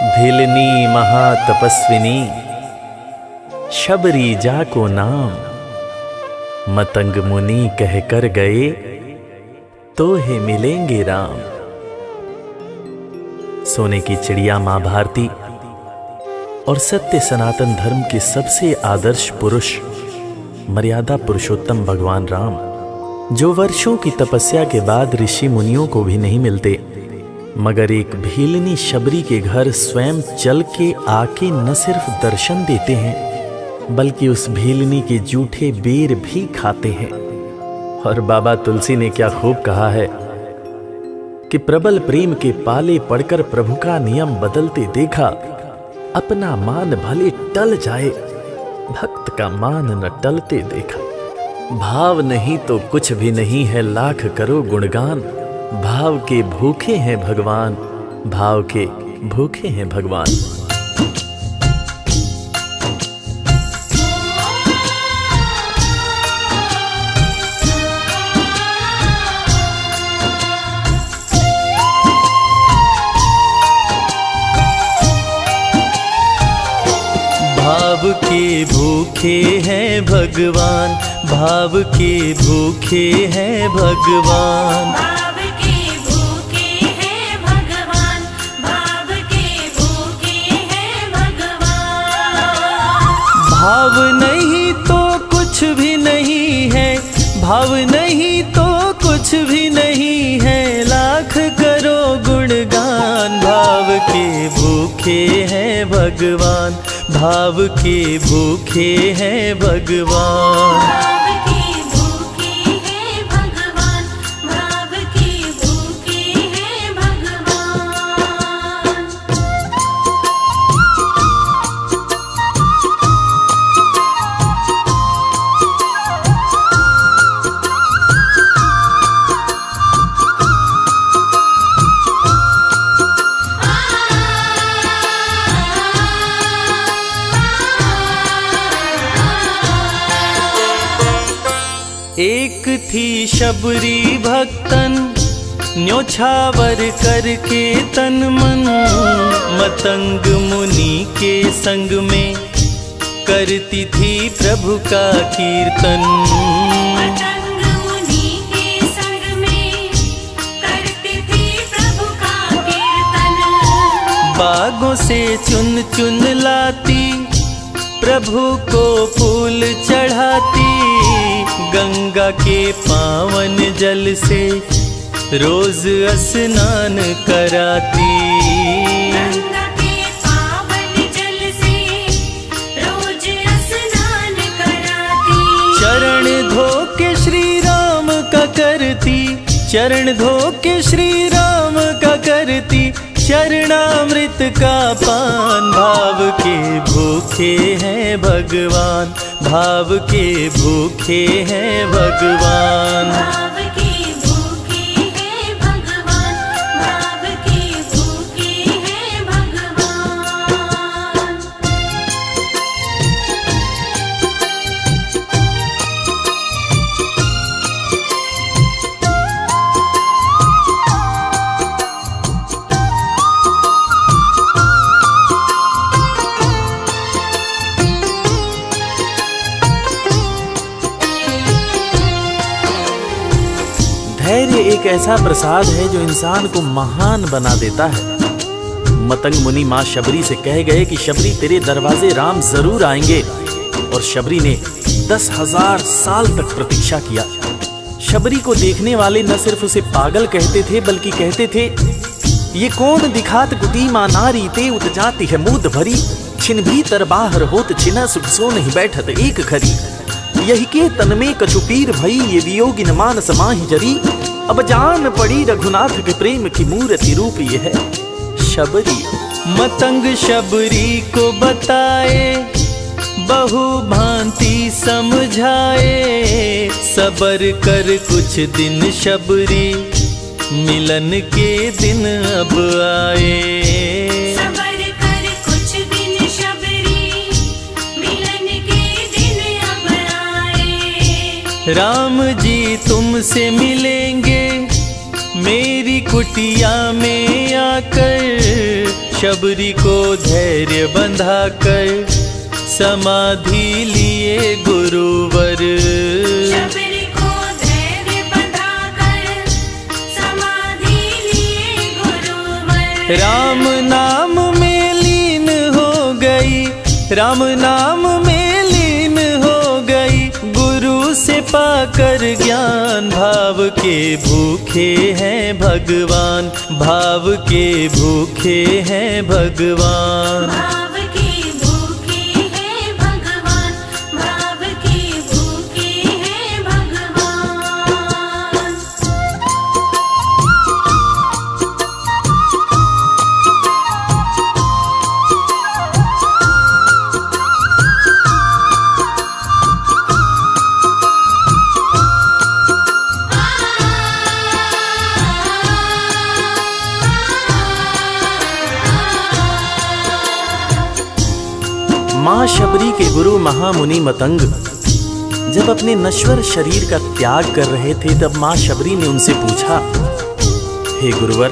भिलनी महातपस्विनी शबरी जा को नाम, मतंग मुनि कह कर गए तो हे मिलेंगे राम। सोने की चिड़िया मां भारती और सत्य सनातन धर्म के सबसे आदर्श पुरुष मर्यादा पुरुषोत्तम भगवान राम, जो वर्षों की तपस्या के बाद ऋषि मुनियों को भी नहीं मिलते, मगर एक भीलनी शबरी के घर स्वयं चल के आके न सिर्फ दर्शन देते हैं बल्कि उस भीलनी के जूठे बेर भी खाते हैं। और बाबा तुलसी ने क्या खूब कहा है कि प्रबल प्रेम के पाले पड़कर प्रभु का नियम बदलते देखा, अपना मान भले टल जाए भक्त का मान न टलते देखा। भाव नहीं तो कुछ भी नहीं है, लाख करो गुणगान, भाव के भूखे हैं भगवान, भाव के भूखे हैं भगवान। भाव के भूखे हैं भगवान, भाव के भूखे हैं भगवान, भाव के भूखे हैं भगवान, भाव के भूखे हैं भगवान। भाव नहीं तो कुछ भी नहीं है, भाव नहीं तो कुछ भी नहीं है, लाख करो गुणगान। भाव के भूखे हैं भगवान, भाव के भूखे हैं भगवान। भाव के भूखे हैं भगवान, भाव के भूखे हैं भगवान। एक थी शबरी भक्तन, न्योछावर करके तन मन, मतंग मुनि के संग में करती थी प्रभु का कीर्तन। मतंग मुनि के संग में करती थी प्रभु का कीर्तन। बागों से चुन चुन लाती, प्रभु को फूल चढ़ाती, गंगा के पावन जल से रोज स्नान कराती। गंगा के पावन जल से रोज स्नान कराती। चरण धो के श्री राम का करती, चरण धो के श्री राम का करती, चरणामृत का पान। भाव के भूखे हैं भगवान, भाव के भूखे हैं भगवान। भाव के भूखे हैं भगवान, भाव के भूखे हैं भगवान। धैर्य एक ऐसा प्रसाद है जो इंसान को महान बना देता है। मतंग मुनि मां शबरी से कह गए कि शबरी तेरे दरवाजे राम जरूर आएंगे, और शबरी ने 10,000 साल तक प्रतीक्षा किया। शबरी को देखने वाले न सिर्फ उसे पागल कहते थे बल्कि कहते थे, ये कौन दिखात कुटी मां नारी ते उत जाती है मूद भरी, छिन भीतर बाहर होत छिना सुख सो नहीं बैठत एक घड़ी, यही के तन में कछुपीर भई ये वियोगिन मानस माहि जरी, अब जान पड़ी रघुनाथ के प्रेम की मूर्ति रूप ये है शबरी। मतंग शबरी को बताए, बहु भांति समझाए, सबर कर कुछ दिन शबरी, मिलन के दिन अब आए। सबर कर कुछ दिन शबरी, मिलन के दिन अब आए। राम जी तुमसे मिलेंगे, मेरी कुटिया में आकर शबरी को धैर्य बंधा कर समाधि लिए गुरुवर। शबरी को धैर्य बंधाकर समाधि लिए गुरुवर। राम नाम में लीन हो गई, राम नाम में लीन हो गई, गुरु से पाकर ज्ञान। भाव के भूखे हैं भगवान, भाव के भूखे हैं भगवान। भाव के भूखे हैं भगवान, भाव के भूखे हैं भगवान। माँ शबरी के गुरु महामुनि मतंग जब अपने नश्वर शरीर का त्याग कर रहे थे, तब माँ शबरी ने उनसे पूछा, हे गुरुवर,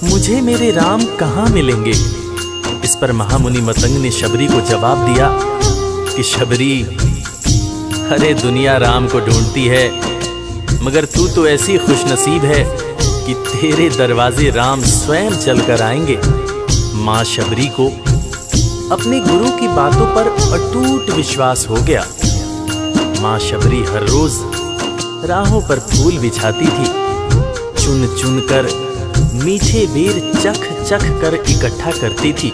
मुझे मेरे राम कहाँ मिलेंगे? इस पर महामुनि मतंग ने शबरी को जवाब दिया कि शबरी, अरे दुनिया राम को ढूंढती है, मगर तू तो ऐसी खुशनसीब है कि तेरे दरवाजे राम स्वयं चलकर आएंगे। माँ शबरी को अपने गुरु की बातों पर अटूट विश्वास हो गया। माँ शबरी हर रोज राहों पर फूल बिछाती थी, चुन चुन कर मीठे बेर चख चख कर इकट्ठा करती थी,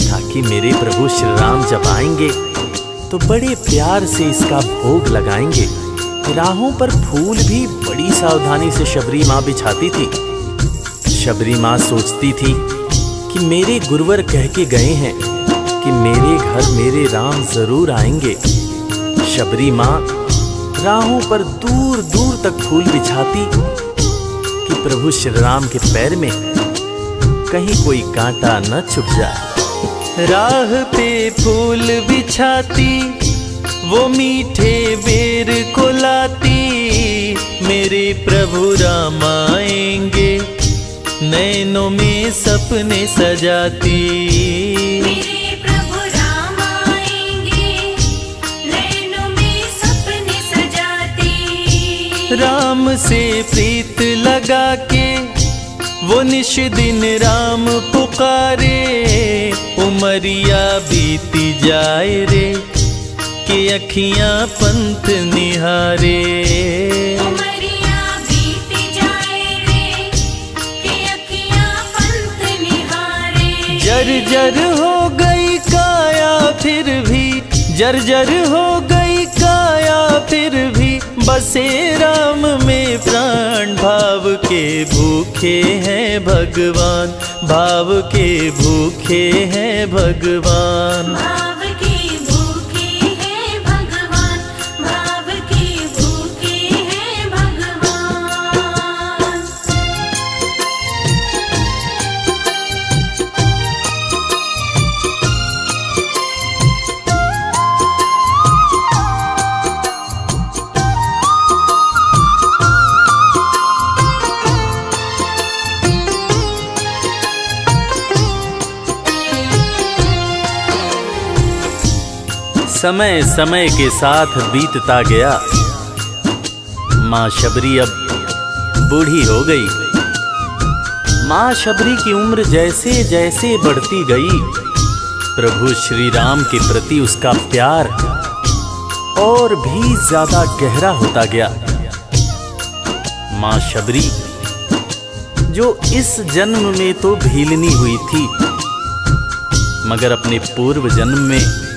ताकि मेरे प्रभु श्री राम जब आएंगे तो बड़े प्यार से इसका भोग लगाएंगे। राहों पर फूल भी बड़ी सावधानी से शबरी माँ बिछाती थी। शबरी माँ सोचती थी कि मेरे गुरुवर कह के गए हैं कि मेरे घर मेरे राम जरूर आएंगे। शबरी माँ राहों पर दूर दूर तक फूल बिछाती कि प्रभु श्री राम के पैर में कहीं कोई कांटा न चुभ जाए। राह पे फूल बिछाती, वो मीठे बेर को लाती, मेरे प्रभु राम आएंगे, नैनों में सपने सजाती। मेरे प्रभु राम आएंगे, नैनों में सपने सजाती। राम से प्रीत लगा के वो निश दिन राम पुकारे, उमरिया बीती जाए रे कि अखियां पंथ निहारे। उमरिया बीती जाए रे कि अखियां पंथ निहारे। जर्जर हो गई काया फिर भी, जर्जर हो गई काया फिर भी, बसे राम में प्राण। भाव के भूखे हैं भगवान, भाव के भूखे हैं भगवान। भाव के भूखे हैं भगवान, भाव के भूखे हैं भगवान। समय समय के साथ बीतता गया। माँ शबरी अब बूढ़ी हो गई। माँ शबरी की उम्र जैसे जैसे बढ़ती गई, प्रभु श्री राम के प्रति उसका प्यार और भी ज्यादा गहरा होता गया। माँ शबरी जो इस जन्म में तो भीलनी हुई थी, मगर अपने पूर्व जन्म में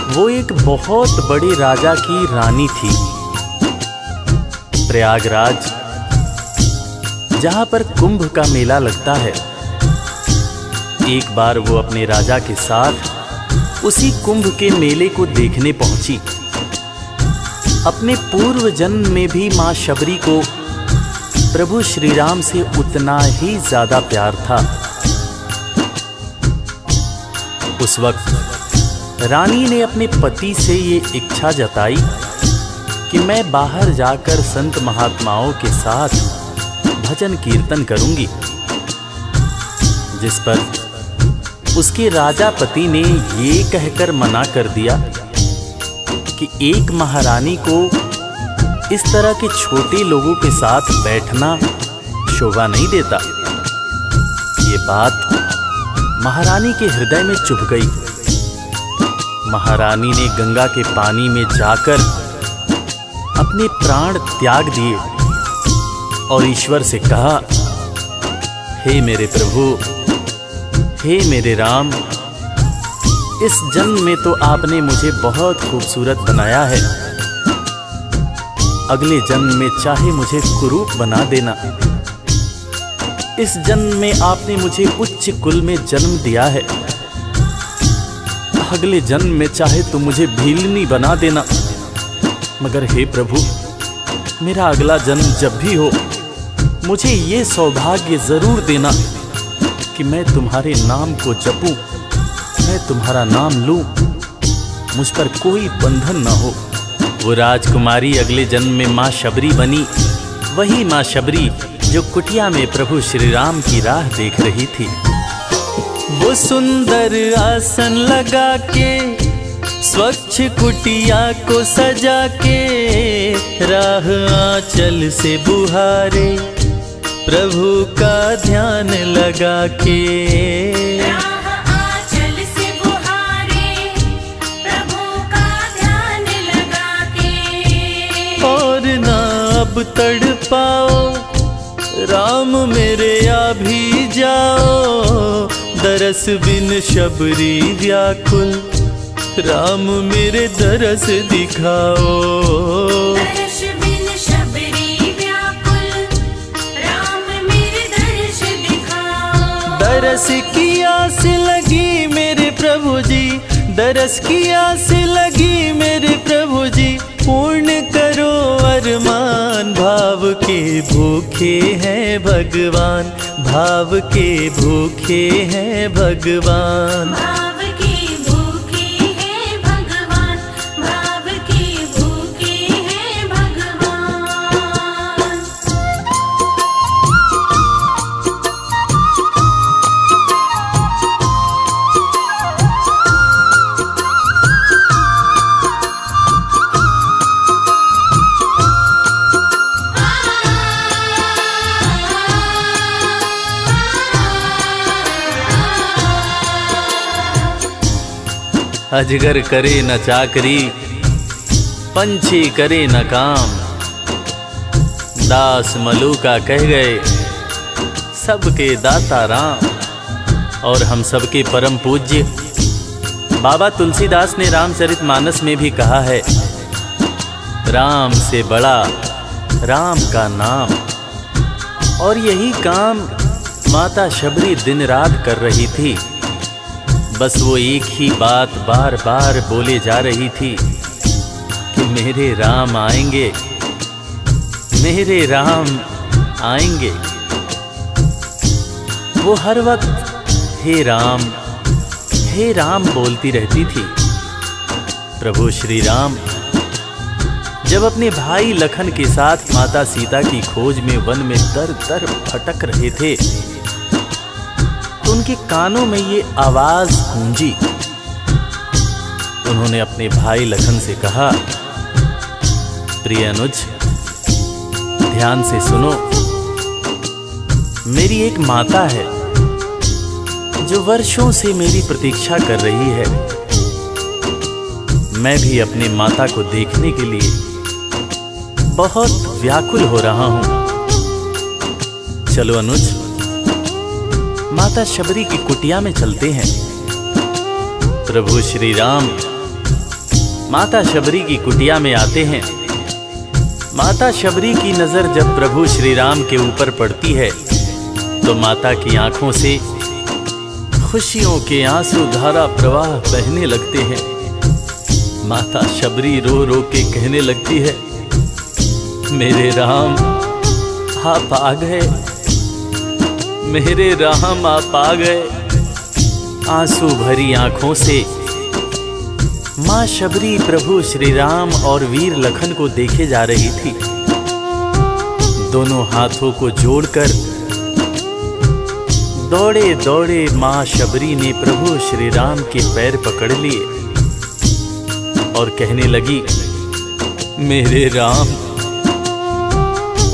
वो एक बहुत बड़े राजा की रानी थी। प्रयागराज, जहां पर कुंभ का मेला लगता है, एक बार वो अपने राजा के साथ उसी कुंभ के मेले को देखने पहुंची। अपने पूर्व जन्म में भी मां शबरी को प्रभु श्री राम से उतना ही ज्यादा प्यार था। उस वक्त रानी ने अपने पति से ये इच्छा जताई कि मैं बाहर जाकर संत महात्माओं के साथ भजन कीर्तन करूंगी, जिस पर उसके राजापति ने ये कहकर मना कर दिया कि एक महारानी को इस तरह के छोटे लोगों के साथ बैठना शोभा नहीं देता। ये बात महारानी के हृदय में चुभ गई। महारानी ने गंगा के पानी में जाकर अपने प्राण त्याग दिए और ईश्वर से कहा, हे मेरे प्रभु, हे मेरे राम, इस जन्म में तो आपने मुझे बहुत खूबसूरत बनाया है, अगले जन्म में चाहे मुझे कुरूप बना देना। इस जन्म में आपने मुझे उच्च कुल में जन्म दिया है, अगले जन्म में चाहे तो मुझे भीलनी बना देना। मगर हे प्रभु, मेरा अगला जन्म जब भी हो, मुझे ये सौभाग्य जरूर देना कि मैं तुम्हारे नाम को जपूं, मैं तुम्हारा नाम लूं, मुझ पर कोई बंधन न हो। वो राजकुमारी अगले जन्म में माँ शबरी बनी, वही माँ शबरी जो कुटिया में प्रभु श्री राम की राह देख रही थी। वो सुंदर आसन लगा के, स्वच्छ कुटिया को सजा के, राह आंचल से बुहारे, प्रभु का ध्यान लगा के। राह आंचल से बुहारे, प्रभु का ध्यान लगा के। और ना अब तड़पाओ, राम मेरे आ भी जाओ, दरस बिन शबरी व्याकुल, राम मेरे दरस दिखाओ। दर्श बिन शबरी व्याकुल, राम मेरे दर्श दिखाओ। दरस की आस लगी मेरे प्रभु जी, दरस की आस लगी मेरे प्रभु जी, पूर्ण करो अरमान। भाव के भूखे हैं भगवान, भाव के भूखे हैं भगवान। भाव की भूखे हैं भगवान, भाव की भूखे हैं भगवान। अजगर करे न चाकरी, पंछी करे न काम, दास मलूका कह गए सबके दाता राम। और हम सबके परम पूज्य बाबा तुलसीदास ने रामचरितमानस में भी कहा है, राम से बड़ा राम का नाम। और यही काम माता शबरी दिन रात कर रही थी। बस वो एक ही बात बार बार बोले जा रही थी कि मेरे राम आएंगे, मेरे राम आएंगे। वो हर वक्त हे राम बोलती रहती थी। प्रभु श्री राम जब अपने भाई लखन के साथ माता सीता की खोज में वन में दर दर भटक रहे थे, तो उनके कानों में ये आवाज गूंजी। उन्होंने अपने भाई लखन से कहा, प्रिय अनुज, ध्यान से सुनो। मेरी एक माता है जो वर्षों से मेरी प्रतीक्षा कर रही है। मैं भी अपने माता को देखने के लिए बहुत व्याकुल हो रहा हूं। चलो अनुज, माता शबरी की कुटिया में चलते हैं। प्रभु श्री राम माता शबरी की कुटिया में आते हैं। माता शबरी की नजर जब प्रभु श्री राम के ऊपर पड़ती है तो माता की आंखों से खुशियों के आंसू धारा प्रवाह बहने लगते हैं। माता शबरी रो रो के कहने लगती है, मेरे राम आप आ गए, मेरे राम आप आ गए। आंसू भरी आंखों से मां शबरी प्रभु श्री राम और वीर लखन को देखे जा रही थी। दोनों हाथों को जोड़कर दौड़े दौड़े माँ शबरी ने प्रभु श्री राम के पैर पकड़ लिए और कहने लगी, मेरे राम,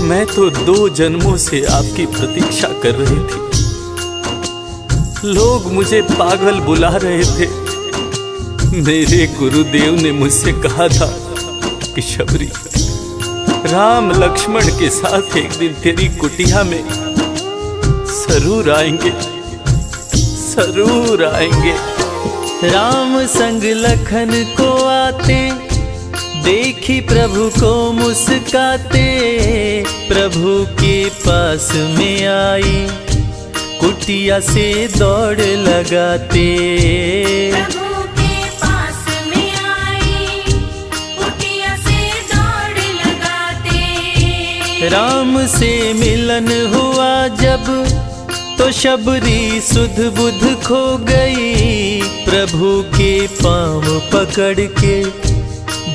मैं तो 2 जन्मों से आपकी प्रतीक्षा कर रही थी। लोग मुझे पागल बुला रहे थे। मेरे गुरुदेव ने मुझसे कहा था कि शबरी, राम लक्ष्मण के साथ एक दिन तेरी कुटिया में जरूर आएंगे, जरूर आएंगे। राम संग लखन को आते, देखी प्रभु को मुस्काते, प्रभु के पास में आई, कुटिया से दौड़ लगाते। प्रभु के पास में आई, कुटिया से दौड़ लगाते। राम से मिलन हुआ जब, तो शबरी सुध बुध खो गई, प्रभु के पाँव पकड़ के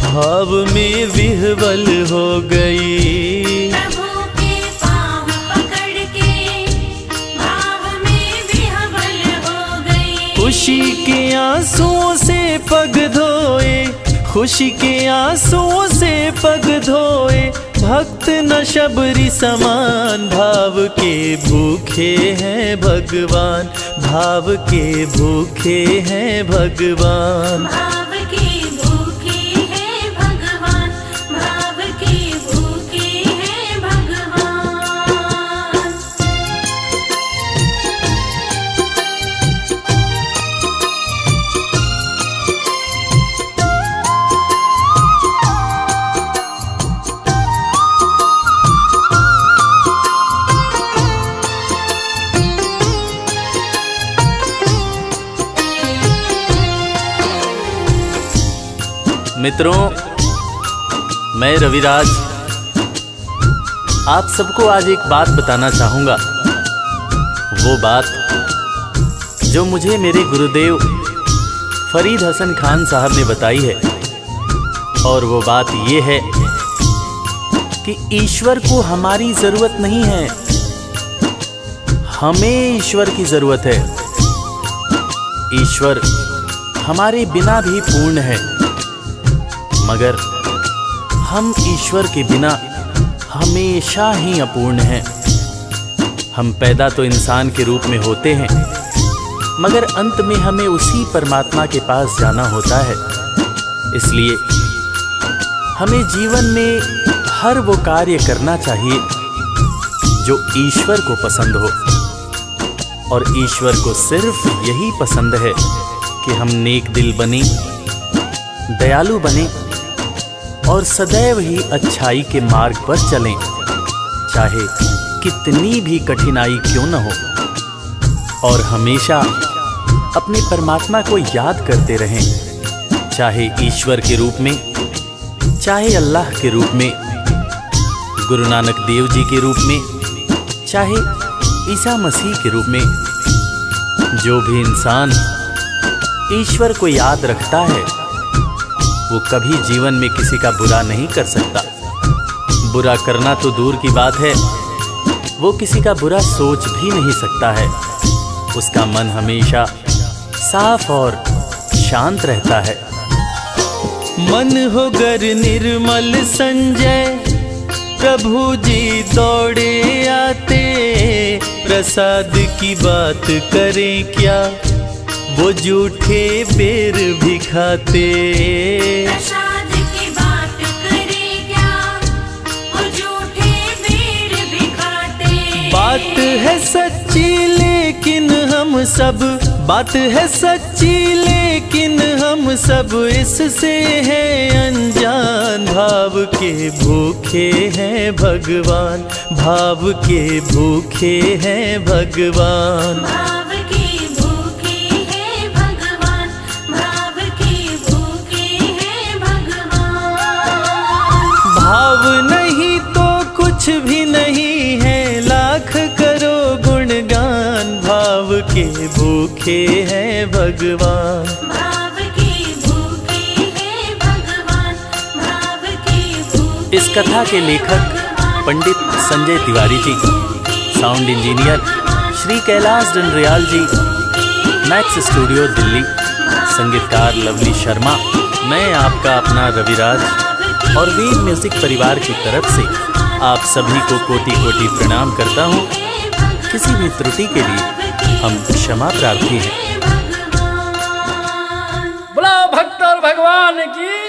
भाव में विह्वल हो गई। प्रभु के पाँव पकड़ के भाव में विह्वल हो गई। खुशी के आंसुओं से पग धोए, खुशी के आंसुओं से पग धोए, भक्त न शबरी समान, भाव के भूखे हैं भगवान, भाव के भूखे हैं भगवान। भाव के भूखे हैं भगवान, भाव के भूखे हैं भगवान। मित्रों, मैं रविराज आप सबको आज एक बात बताना चाहूँगा। वो बात जो मुझे मेरे गुरुदेव फरीद हसन खान साहब ने बताई है। और वो बात ये है कि ईश्वर को हमारी ज़रूरत नहीं है, हमें ईश्वर की ज़रूरत है। ईश्वर हमारे बिना भी पूर्ण है, मगर हम ईश्वर के बिना हमेशा ही अपूर्ण हैं। हम पैदा तो इंसान के रूप में होते हैं, मगर अंत में हमें उसी परमात्मा के पास जाना होता है। इसलिए हमें जीवन में हर वो कार्य करना चाहिए जो ईश्वर को पसंद हो। और ईश्वर को सिर्फ यही पसंद है कि हम नेक दिल बने, दयालु बने और सदैव ही अच्छाई के मार्ग पर चलें, चाहे कितनी भी कठिनाई क्यों न हो। और हमेशा अपने परमात्मा को याद करते रहें, चाहे ईश्वर के रूप में, चाहे अल्लाह के रूप में, गुरु नानक देव जी के रूप में, चाहे ईसा मसीह के रूप में। जो भी इंसान ईश्वर को याद रखता है वो कभी जीवन में किसी का बुरा नहीं कर सकता। बुरा करना तो दूर की बात है, वो किसी का बुरा सोच भी नहीं सकता है। उसका मन हमेशा साफ और शांत रहता है। मन हो गर निर्मल संजय, प्रभु जी दौड़े आते, प्रसाद की बात करें क्या, वो झूठे बेर भी खाते। प्रसाद की बात करें क्या, वो झूठे बेर भी खाते। बात है सच्ची लेकिन हम सब, बात है सच्ची लेकिन हम सब इससे हैं अनजान। भाव के भूखे हैं भगवान, भाव के भूखे हैं भगवान। भाव के भूखे हैं भगवान, भाव के भूखे हैं भगवान। भाव नहीं तो कुछ भी नहीं है, लाख करो गुणगान। भाव के भूखे हैं भगवान। भाव के भूखे हैं भगवान, भाव के भूखे। इस कथा के लेखक पंडित संजय तिवारी जी, साउंड इंजीनियर श्री कैलाश डंडरियाल जी, मैक्स स्टूडियो दिल्ली, संगीतकार लवली शर्मा। मैं आपका अपना रविराज और वीर म्यूजिक परिवार की तरफ से आप सभी को कोटि कोटि प्रणाम करता हूँ। किसी भी त्रुटि के लिए हम क्षमा प्रार्थी हैं। बोला भक्त और भगवान की